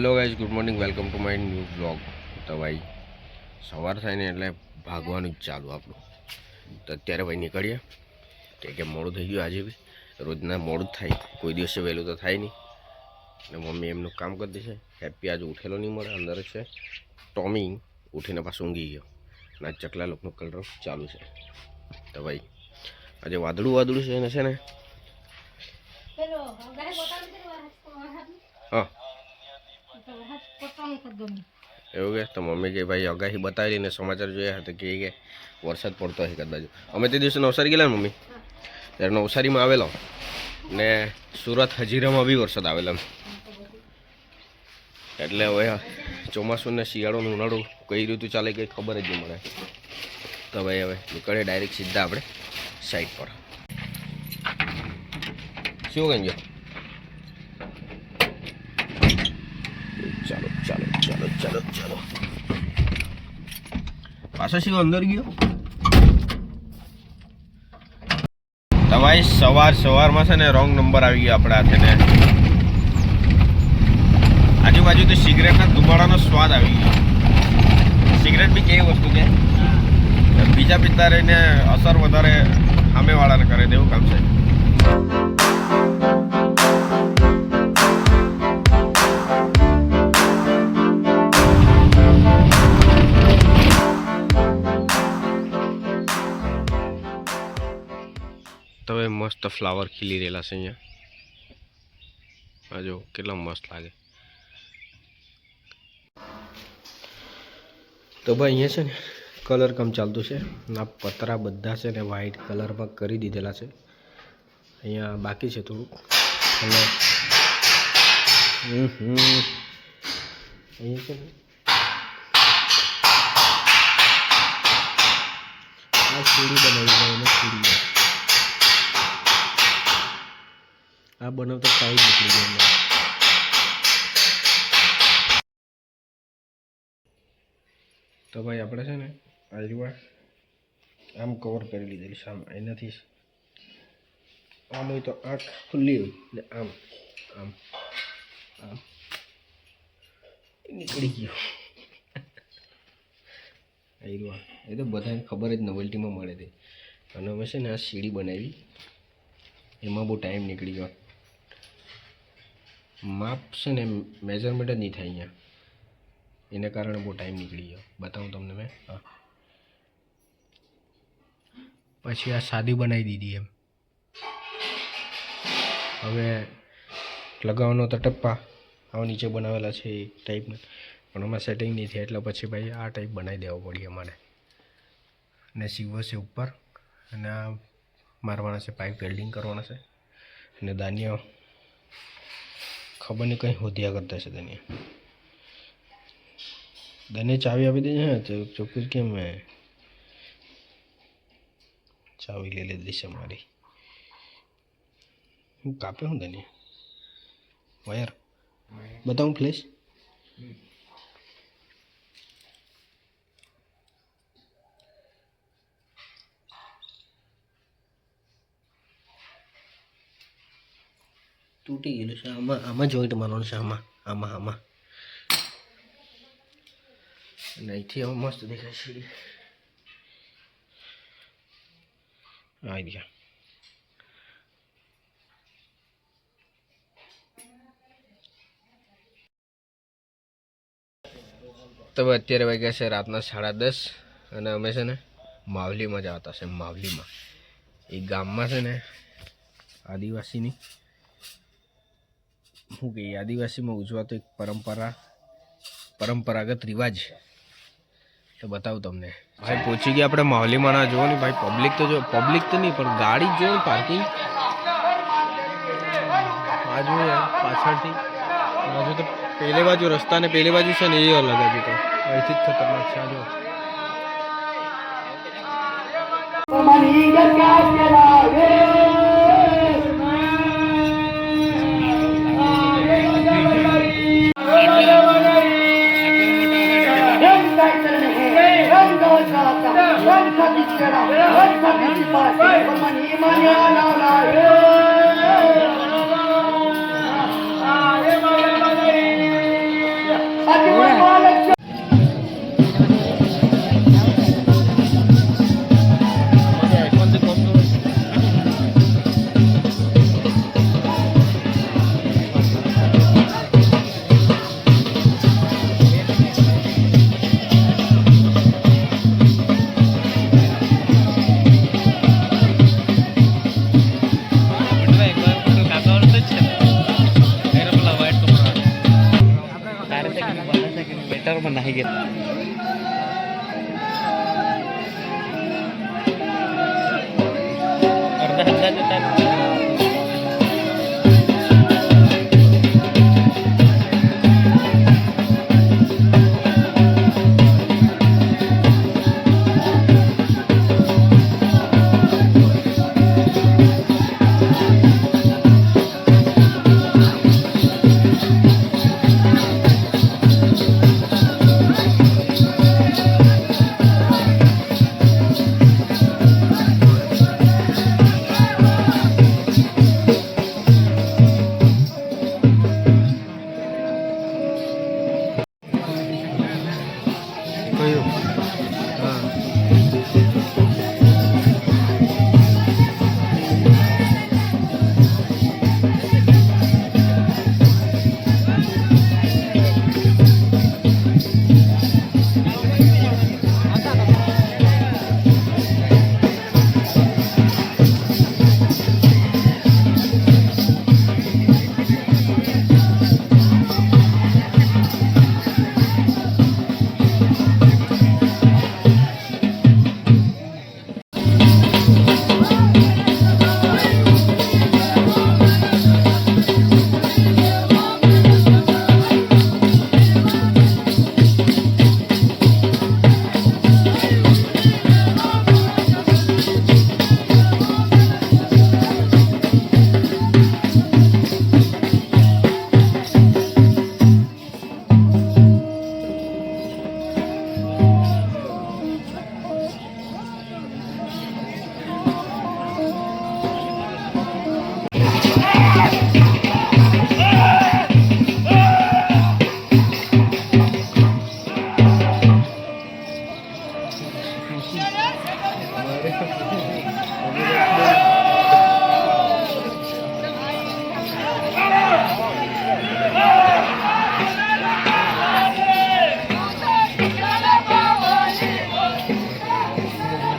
Hello guys, good morning, welcome to my new vlog. તો ભાઈ સવાર થાય ને એટલે ભાગવાનું જ ચાલુ આપણું. તો અત્યારે ભાઈ નીકળીએ કે મોડું થઈ ગયું. આજે બી રોજના મોડું જ થાય, કોઈ દિવસે વહેલું તો થાય નહીં. અને મમ્મી એમનું કામ કરી દેશે. હેપ્પી આજે ઉઠેલો નહીં મળે, અંદર છે. ટોમી ઉઠીને પાછું ઊંઘી ગયો. અને આ ચકલા લોકોનું કલર ચાલુ છે. તો ભાઈ આજે વાદળું છે ને હા એવું કે. તો મમ્મી કે ભાઈ આગાહી બતાવેલી ને સમાચાર જોયા હતા કે વરસાદ પડતો હશે કદાચ. અમે તે દિવસે નવસારી ગયેલા ને મમ્મી, ત્યારે નવસારીમાં આવેલો ને સુરત હજીરામાં બી વરસાદ આવેલો. એટલે હવે ચોમાસું ને શિયાળોનું ઉનાળું કઈ ઋતુ ચાલે કંઈ ખબર જ નહીં મળે. તો ભાઈ હવે નીકળે ડાયરેક્ટ સીધા આપણે સાઈડ પર. શું કહી ગયો? ચાલો ચાલો ચાલો ચાલો ચાલો. પાછો શિવ અંદર ગયો. તમારી સવારમાં છે ને રોંગ નંબર આવી ગયો આપણા હાથે ને. આજુબાજુ તો સિગરેટના ધુમાડાનો સ્વાદ આવી ગયો. સિગરેટ બી કેવી વસ્તુ છે, બીજા પીતા રહીને અસર વધારે સામેવાળાને કરે તેવું કામ છે. તો હવે મસ્ત ફ્લાવર ખીલી રહેલા છે અહીંયા. આ જો કેટલા મસ્ત લાગે. તો ભાઈ અહીંયા છે ને કલર કામ ચાલતું છે. આ પતરા બધા છે ને વ્હાઈટ કલરમાં કરી દીધેલા છે. અહીંયા બાકી છે થોડુંક. અને અહીંયા છે ને આ સીડી બનાવી જાય. સીડી આ બનાવતો ટાઈમ નીકળી ગયો. તો ભાઈ આપણે છે ને આજુબાજુ આમ કવર કરી લીધેલી છે. આમ એનાથી આમ હોય તો આંખ ખુલ્લી હોય ને આમ આમ આમ નીકળી ગયો. એ તો બધાને ખબર જ નોવેલ્ટીમાં મળે તે. અને અમે છે ને આ સીડી બનાવી, એમાં બહુ ટાઈમ નીકળી ગયો. માપ છે ને મેજરમેન્ટ જ નહીં થાય અહીંયા, એને કારણે બહુ ટાઈમ નીકળી ગયો. બતાવું તમને મેં. હા, પછી આ સાદી બનાવી દીધી એમ. હવે લગાવવાનો તો ટપ્પા આવા નીચે બનાવેલા છે એ ટાઈપના, પણ આમાં સેટિંગ નહીં થાય એટલે પછી ભાઈ આ ટાઈપ બનાવી દેવો પડી અમારે. અને સીવો છે ઉપર, અને આ મારવાના છે, પાઇપ વેલ્ડિંગ કરવાના છે. અને દાનિયા ખબર નહીં કંઈ હોદિયા કરતા છે. દાને ચાવી આપી દે છે. ચોખ્ખું કેમ ચાવી લઈ લીધી છે મારી. હું કાપે હું દાને વાયર બતાવું ફ્લેશ. તૂટી ગયેલું છે. આમાં જોઈન્ટ મારવાનું છે. આમાં અને અહીંથી હવે મસ્ત દેખાય છે. આવી ગયા. તો અત્યારે વાગ્યા છે રાતના 10:30 અને અમે છે ને માવલીમાં જતા છે. માવલીમાં એ ગામમાં છે ને આદિવાસીની શું કહીએ, આદિવાસીમાં ઉજવાતો એક પરંપરાગત રિવાજ તો બતાવું તમને. ભાઈ પહોંચી ગયા આપણે માવલીમાં. ના જુઓ ને ભાઈ, પબ્લિક તો નહીં પણ ગાડી જો ને પાર્કિંગ આ જો પાછળથી. બાજુ તો પેલી બાજુ રસ્તા ને પેલી બાજુ છે ને એ અલગ હજુ તો અહીંથી જ ખતરનાક છે. આ જો नाही घेत. अर्धा हजार देतात.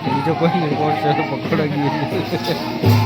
બીજો કોઈ નિર્કોણ છે તો પકડા ગયું.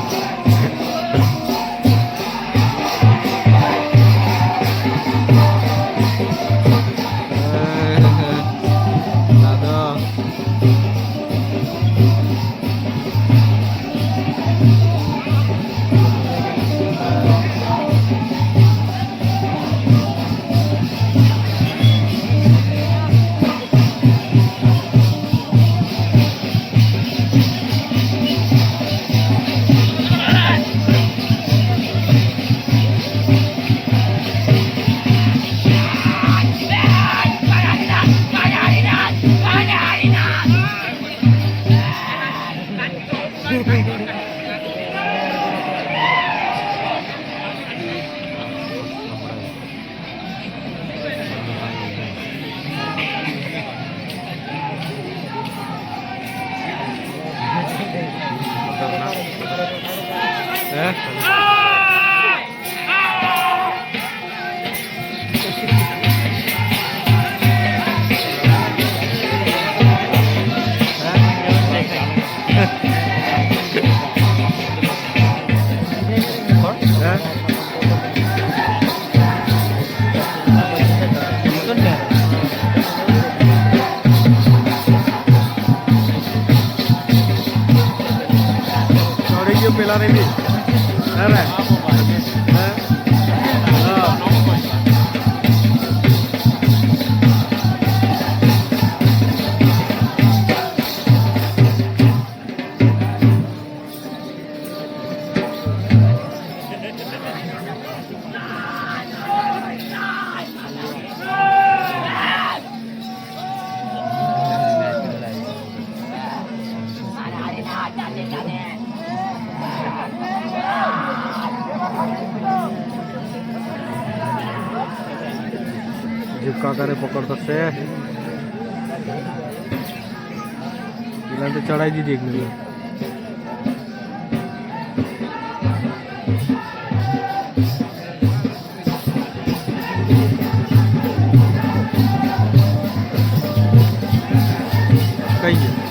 પેલા ને બી અરે કાકાને પકડતો છે પેલા તો ચડાવી દીધી એક મિનિટ કઈ ગયું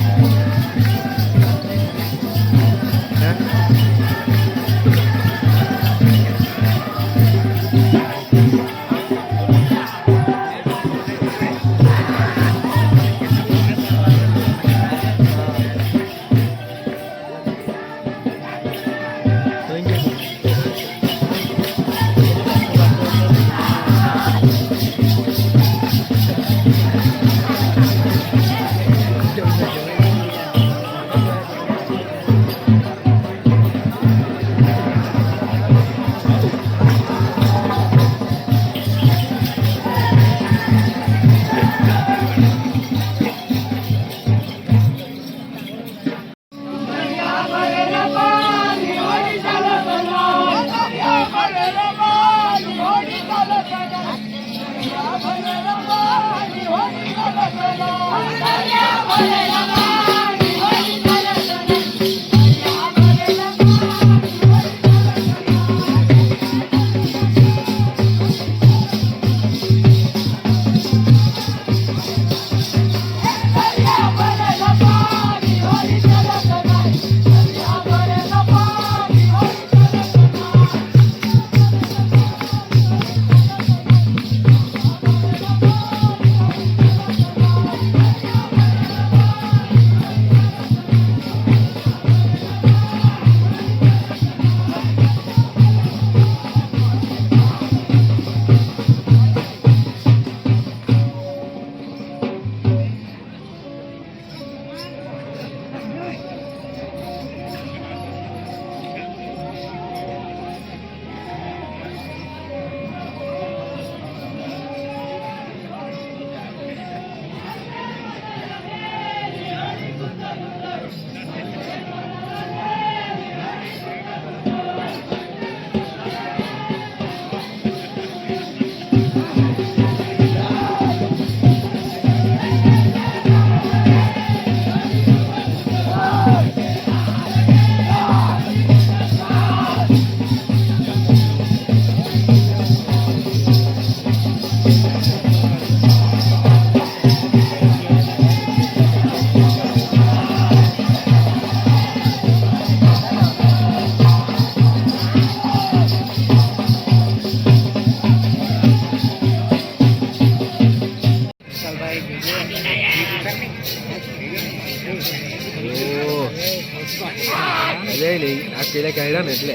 નહીં આ પેલા કાઢ્યા ને એટલે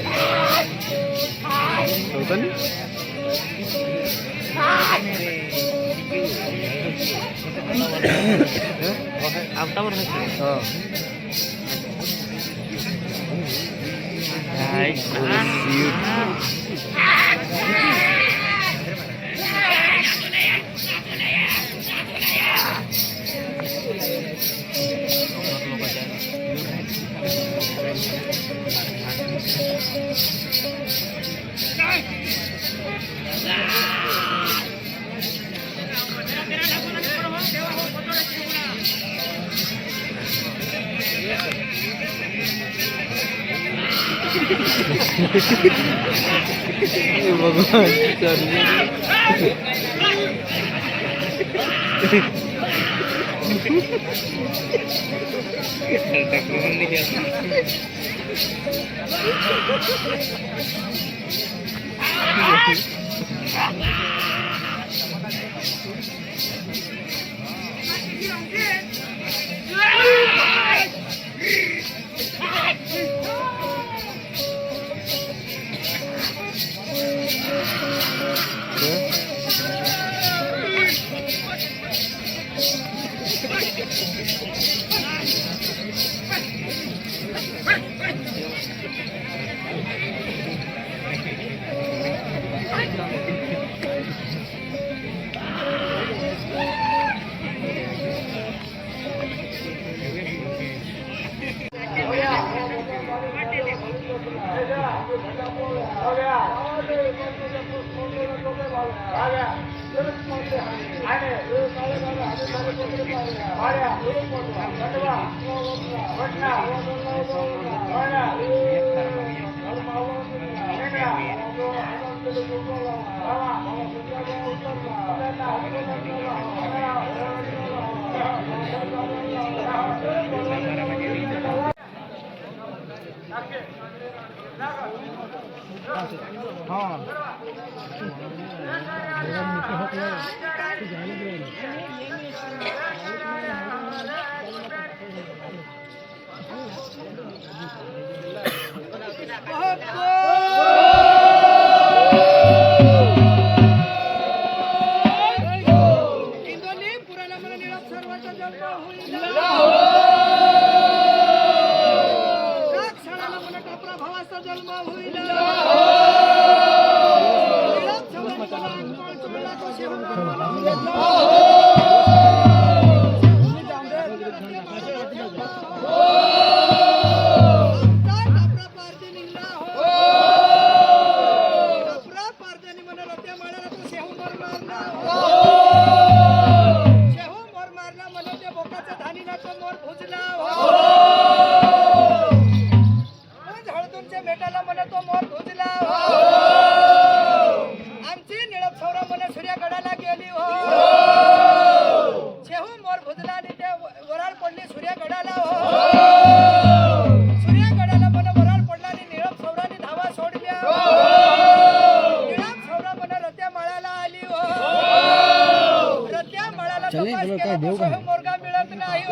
જોતો ને આવતા વર્ષે હા मोरगा मिळत नाही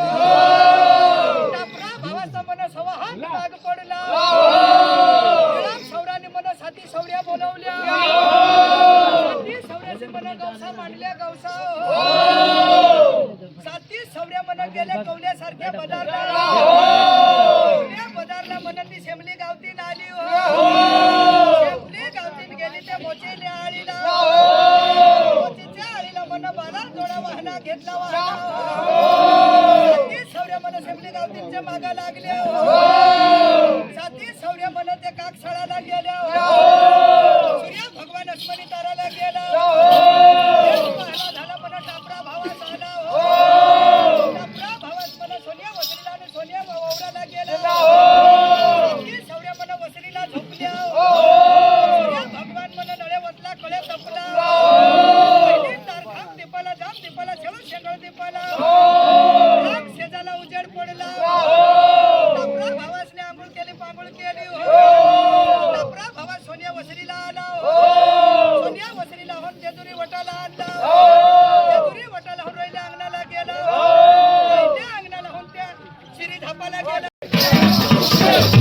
भावाचा मन सवाहन माग पडला सौराने मन साथी सौर्या बोलवल्या साथी सौर्याचे मन गवसा मांडल्या गवसा साथी सौर्या मन गेल्या कवल्यासारख्या बदारला बदारला मननी शेमली गावतीन आली शेमली गावतीन गेली ते मोचेल्या आळीला मन बाजार जोडा वाहना घेतला साथी सौर्य मन शेमली गावतींच्या मागा लागल्या साथी सौर्य मन ते काकशाळाला गेल्या सूर्य भगवान अस्मनी ताराला गेला झाला मन टापरा भावात आला टापरा भावात मन सोनिया वसरीला आणि सोनिया वावराला गेला साथी सौर्य मन वसरीला झोपल्या सूर्य भगवान मन नळे वतला कळे तपला दीपाला चलो शेंगळ दीपाला शेजाला उजेड पडला टापरा भावासने आंघोळ केली पांघोळ केली टापरा भावा सोनिया वसरीला आला सोनिया वसरीला होऊन जेजुरी वटाला आणला जेजुरी वटाला होऊन रहिल्या अंगणाला गेला अंगणाला होऊन त्या शिरी धापाला गेला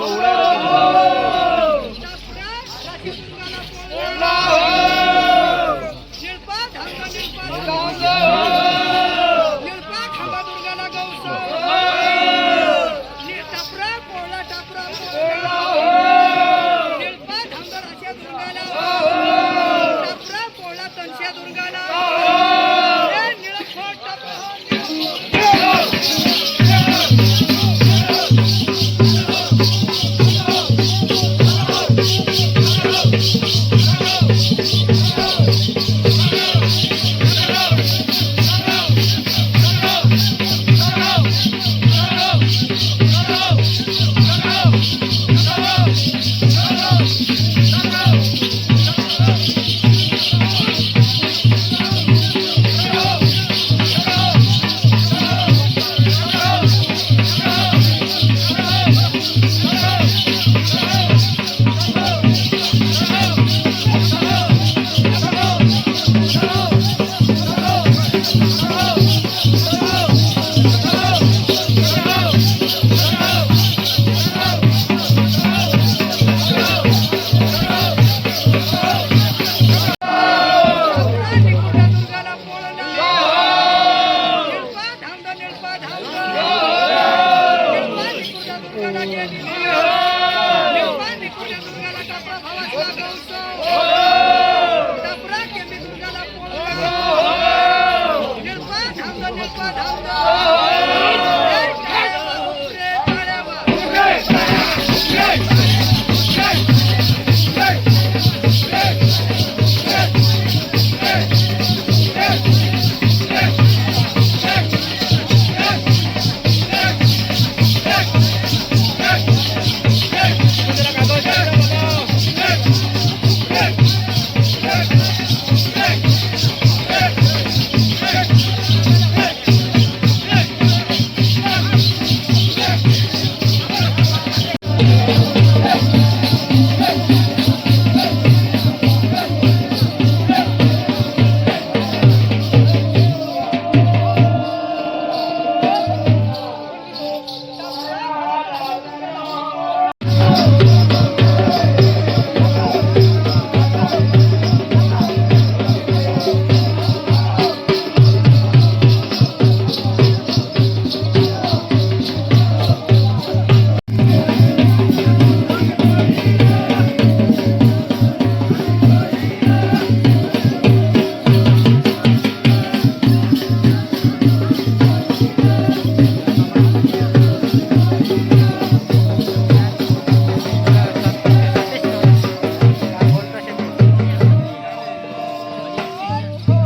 धाम